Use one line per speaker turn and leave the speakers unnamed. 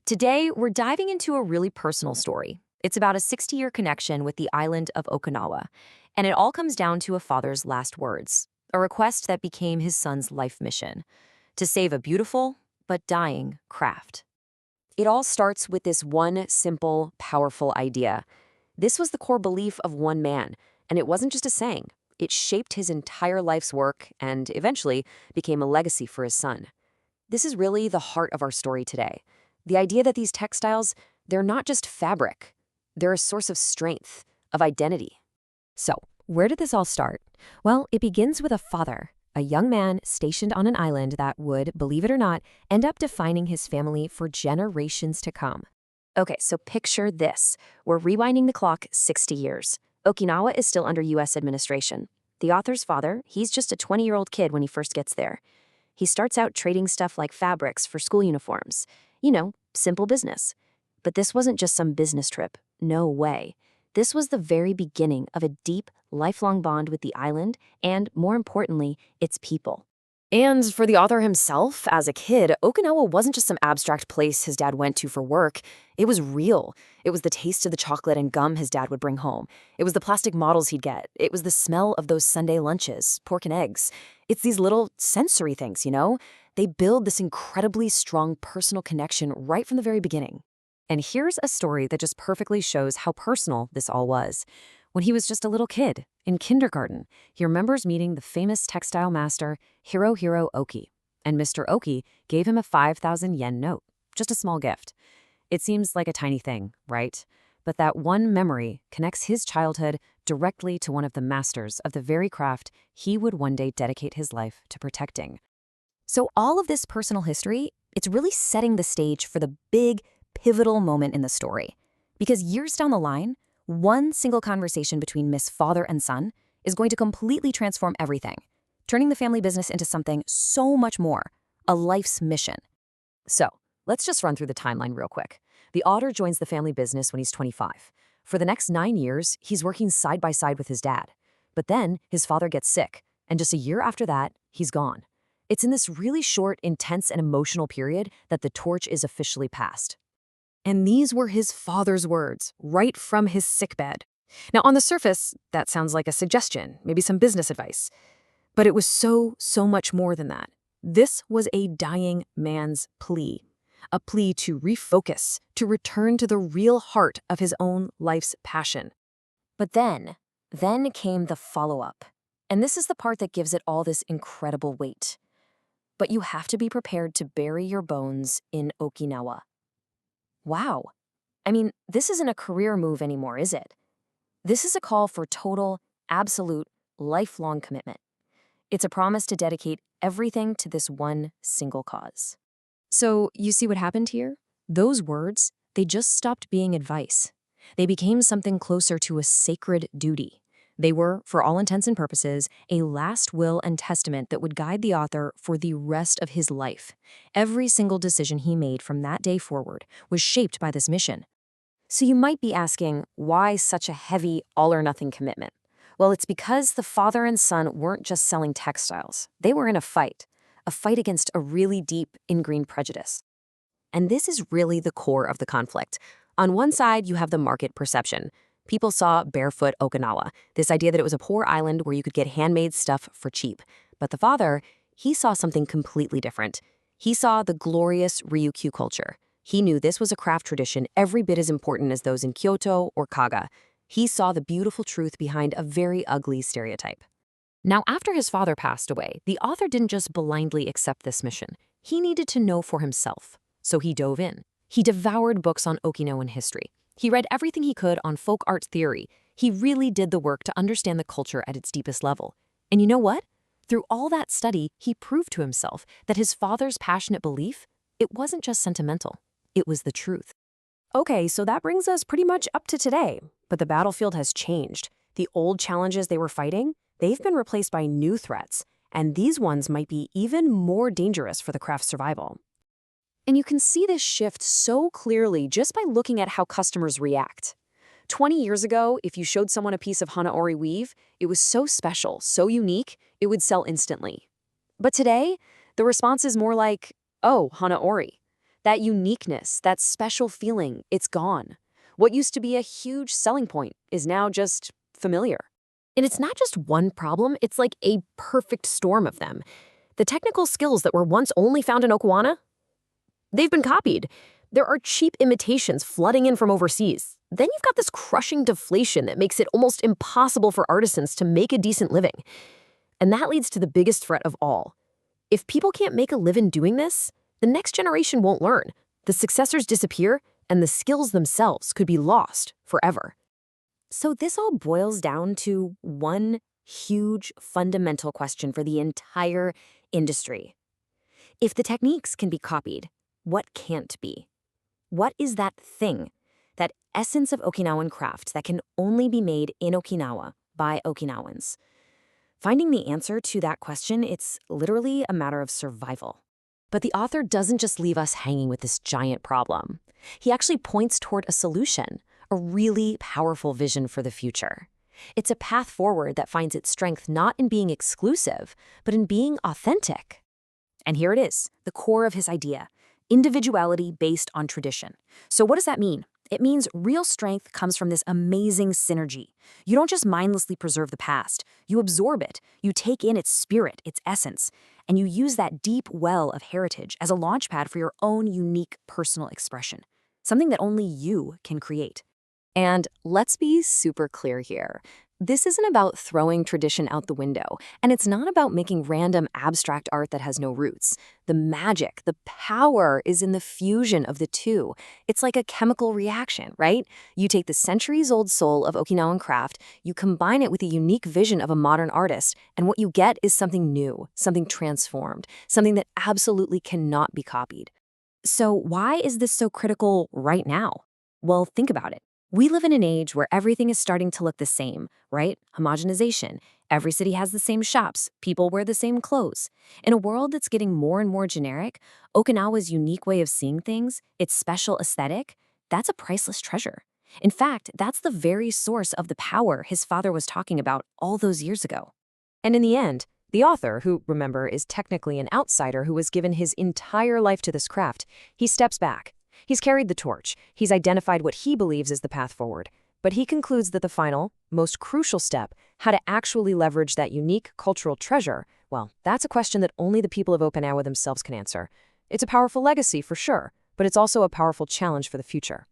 Today, we're diving into a really personal story. It's about a 60-year connection with the island of Okinawa, and it all comes down to a father's last words, a request that became his son's life mission, to save a beautiful but dying craft. It all starts with this one simple, powerful idea. This was the core belief of one man, and it wasn't just a saying. It shaped his entire life's work and eventually became a legacy for his son. This is really the heart of our story today. The idea that these textiles, they're not just fabric. They're a source of strength, of identity. So, where did this all start? Well, it begins with a father, a young man stationed on an island that would, believe it or not, end up defining his family for generations to come. Okay, so picture this. We're rewinding the clock 60 years. Okinawa is still under U.S. administration. The author's father, he's just a 20-year-old kid when he first gets there. He starts out trading stuff like fabrics for school uniforms. You know, simple business. But this wasn't just some business trip. No way. This was the very beginning of a deep, lifelong bond with the island and, more importantly, its people. And for the author himself, as a kid, Okinawa wasn't just some abstract place his dad went to for work. It was real. It was the taste of the chocolate and gum his dad would bring home. It was the plastic models he'd get. It was the smell of those Sunday lunches, pork and eggs. It's these little sensory things, you know? They build this incredibly strong personal connection right from the very beginning. And here's a story that just perfectly shows how personal this all was. When he was just a little kid, in kindergarten, he remembers meeting the famous textile master, Hirohiro Oki. And Mr. Oki gave him a 5,000 yen note, just a small gift. It seems like a tiny thing, right? But that one memory connects his childhood directly to one of the masters of the very craft he would one day dedicate his life to protecting. So all of this personal history, it's really setting the stage for the big, pivotal moment in the story. Because years down the line, one single conversation between Miss Father and son is going to completely transform everything, turning the family business into something so much more, a life's mission. So, let's just run through the timeline real quick. The author joins the family business when he's 25. For the next 9 years, he's working side by side with his dad. But then, his father gets sick, and just a year after that, he's gone. It's in this really short, intense, and emotional period that the torch is officially passed. And these were his father's words, right from his sickbed. Now, on the surface, that sounds like a suggestion, maybe some business advice. But it was so much more than that. This was a dying man's plea. A plea to refocus, to return to the real heart of his own life's passion. But then came the follow-up. And this is the part that gives it all this incredible weight. But you have to be prepared to bury your bones in Okinawa. Wow. I mean, this isn't a career move anymore, is it? This is a call for total, absolute, lifelong commitment. It's a promise to dedicate everything to this one single cause. So, you see what happened here? Those words, they just stopped being advice. They became something closer to a sacred duty. They were, for all intents and purposes, a last will and testament that would guide the author for the rest of his life. Every single decision he made from that day forward was shaped by this mission. So you might be asking, why such a heavy, all-or-nothing commitment? Well, it's because the father and son weren't just selling textiles. They were in a fight against a really deep, ingrained prejudice. And this is really the core of the conflict. On one side, you have the market perception. People saw barefoot Okinawa, this idea that it was a poor island where you could get handmade stuff for cheap. But the father, he saw something completely different. He saw the glorious Ryukyu culture. He knew this was a craft tradition every bit as important as those in Kyoto or Kaga. He saw the beautiful truth behind a very ugly stereotype. Now, after his father passed away, the author didn't just blindly accept this mission. He needed to know for himself. So he dove in. He devoured books on Okinawan history. He read everything he could on folk art theory. He really did the work to understand the culture at its deepest level. And you know what? Through all that study, he proved to himself that his father's passionate belief, it wasn't just sentimental. It was the truth. Okay, so that brings us pretty much up to today. But the battlefield has changed. The old challenges they were fighting, they've been replaced by new threats. And these ones might be even more dangerous for the craft's survival. And you can see this shift so clearly just by looking at how customers react. 20 years ago, if you showed someone a piece of Hanaori weave, it was so special, so unique, it would sell instantly. But today, the response is more like, oh, Hanaori. That uniqueness, that special feeling, it's gone. What used to be a huge selling point is now just familiar. And it's not just one problem, it's like a perfect storm of them. The technical skills that were once only found in Okinawa, they've been copied. There are cheap imitations flooding in from overseas. Then you've got this crushing deflation that makes it almost impossible for artisans to make a decent living. And that leads to the biggest threat of all. If people can't make a living doing this, the next generation won't learn. The successors disappear, and the skills themselves could be lost forever. So this all boils down to one huge fundamental question for the entire industry. If the techniques can be copied, what can't be? What is that thing, that essence of Okinawan craft that can only be made in Okinawa by Okinawans? Finding the answer to that question, it's literally a matter of survival. But the author doesn't just leave us hanging with this giant problem. He actually points toward a solution, a really powerful vision for the future. It's a path forward that finds its strength not in being exclusive, but in being authentic. And here it is, the core of his idea, individuality based on tradition. So what does that mean? It means real strength comes from this amazing synergy. You don't just mindlessly preserve the past. You absorb it. You take in its spirit, its essence, and you use that deep well of heritage as a launchpad for your own unique personal expression, something that only you can create. And let's be super clear here. This isn't about throwing tradition out the window, and it's not about making random abstract art that has no roots. The magic, the power is in the fusion of the two. It's like a chemical reaction, right? You take the centuries-old soul of Okinawan craft, you combine it with a unique vision of a modern artist, and what you get is something new, something transformed, something that absolutely cannot be copied. So why is this so critical right now? Well, think about it. We live in an age where everything is starting to look the same, right? Homogenization. Every city has the same shops. People wear the same clothes. In a world that's getting more and more generic, Okinawa's unique way of seeing things, its special aesthetic, that's a priceless treasure. In fact, that's the very source of the power his father was talking about all those years ago. And in the end, the author, who, remember, is technically an outsider who was given his entire life to this craft, he steps back. He's carried the torch. He's identified what he believes is the path forward. But he concludes that the final, most crucial step, how to actually leverage that unique cultural treasure, well, that's a question that only the people of Okinawa themselves can answer. It's a powerful legacy, for sure, but it's also a powerful challenge for the future.